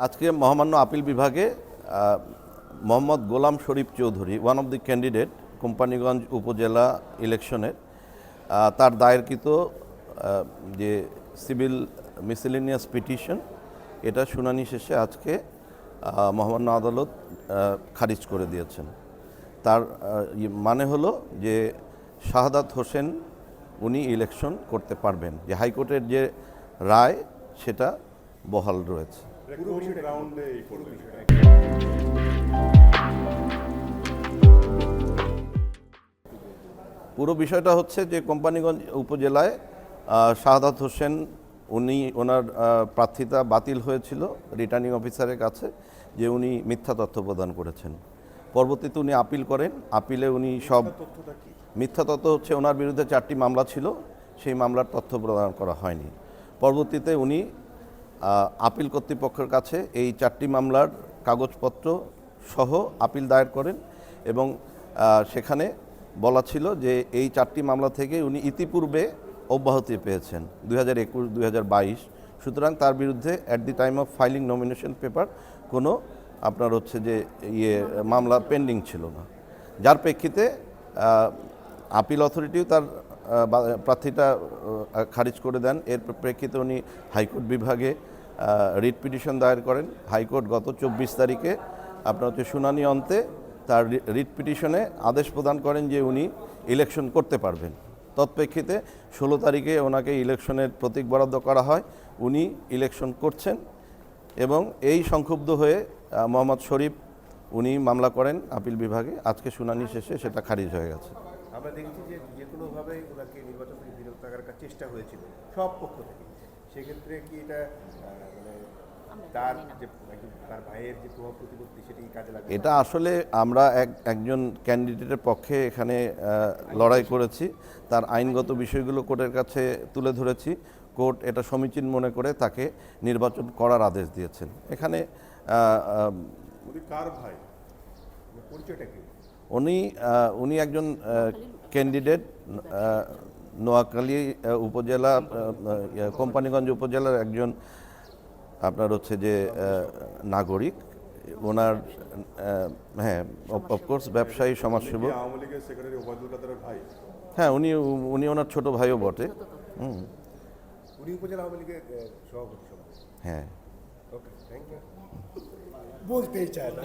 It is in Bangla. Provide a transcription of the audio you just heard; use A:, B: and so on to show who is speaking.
A: আজকে মহামান্য আপিল বিভাগে Mohammad Golam Sharif Chowdhury one of the candidate Companiganj upazila ইলেকশনের তার দায়েরকৃত যে সিভিল মিসেলেনিয়াস পিটিশন এটা শুনানি শেষে আজকে মহামান্য আদালত খারিজ করে দিয়েছেন। তার মানে হলো যে শাহাদাত হোসেন উনি ইলেকশন করতে পারবেন, যে হাইকোর্টের যে রায় সেটা বহাল রয়েছে। পুরো বিষয়টা হচ্ছে যে কোম্পানিগঞ্জ উপজেলায় শাহাদাত হোসেন ওনার প্রার্থিতা বাতিল হয়েছিল রিটার্নিং অফিসারের কাছে, যে উনি মিথ্যা তথ্য প্রদান করেছেন। পরবর্তীতে উনি আপিল করেন। আপিলে উনি সব মিথ্যা তথ্য হচ্ছে ওনার বিরুদ্ধে 4টি মামলা ছিল, সেই মামলার তথ্য প্রদান করা হয়নি। পরবর্তীতে উনি আপিল কর্তৃপক্ষের কাছে এই 4টি মামলার কাগজপত্র সহ আপিল দায়ের করেন এবং সেখানে বলা ছিল যে এই 4টি মামলা থেকে উনি ইতিপূর্বে অব্যাহতি পেয়েছেন 2021, 2022। সুতরাং তার বিরুদ্ধে at the time of filing nomination paper কোনো আপনার হচ্ছে যে মামলা পেন্ডিং ছিল না, যার প্রেক্ষিতে আপিল অথরিটিও তার প্রার্থীটা খারিজ করে দেন। এর প্রেক্ষিতে উনি হাইকোর্ট বিভাগে রিট পিটিশন দায়ের করেন। হাইকোর্ট গত 24 তারিখে আপনার হচ্ছে শুনানি অন্তে তার রিট পিটিশনে আদেশ প্রদান করেন যে উনি ইলেকশন করতে পারবেন। তৎপ্রেক্ষিতে 16 তারিখে ওনাকে ইলেকশনের প্রতীক বরাদ্দ করা হয়, উনি ইলেকশন করছেন এবং এই সংক্ষুব্ধ হয়ে মোহাম্মদ শরীফ উনি মামলা করেন আপিল বিভাগে। আজকে শুনানি শেষে সেটা খারিজ হয়ে গেছে।
B: আমরা দেখেছি যে কোনোভাবে ওনাকে নির্বাচন থেকে বিরত থাকার চেষ্টা হয়েছিল সব পক্ষ থেকে। সেক্ষেত্রে কি এটা তার ভাইয়ের যে প্রভাব প্রতিপত্তি সেটি কাজে লাগে?
A: এটা আসলে আমরা একজন ক্যান্ডিডেটের পক্ষে এখানে লড়াই করেছি, তার আইনগত বিষয়গুলো কোর্টের কাছে তুলে ধরেছি। কোর্ট এটা সমীচীন মনে করে তাকে নির্বাচন করার আদেশ দিয়েছেন। এখানে
B: কার ভাই, পরিচয়টা কি?
A: উনি একজন ক্যান্ডিডেট নোয়াখালী উপজেলা কোম্পানিগঞ্জ উপজেলার একজন আপনার হচ্ছে যে নাগরিক। ওনার হ্যাঁ অফকোর্স ব্যবসায়ী সমাজসেবক।
B: আওয়ামী লীগের সেক্রেটারি ওবায়দুল কাদেরের ভাই।
A: হ্যাঁ, উনি ওনার ছোট ভাইও বটে।
B: উনি উপজেলা আওয়ামী লীগের সভাপতি।
A: হ্যাঁ,
B: ওকে, থ্যাংক ইউ। বলতেই চায় না।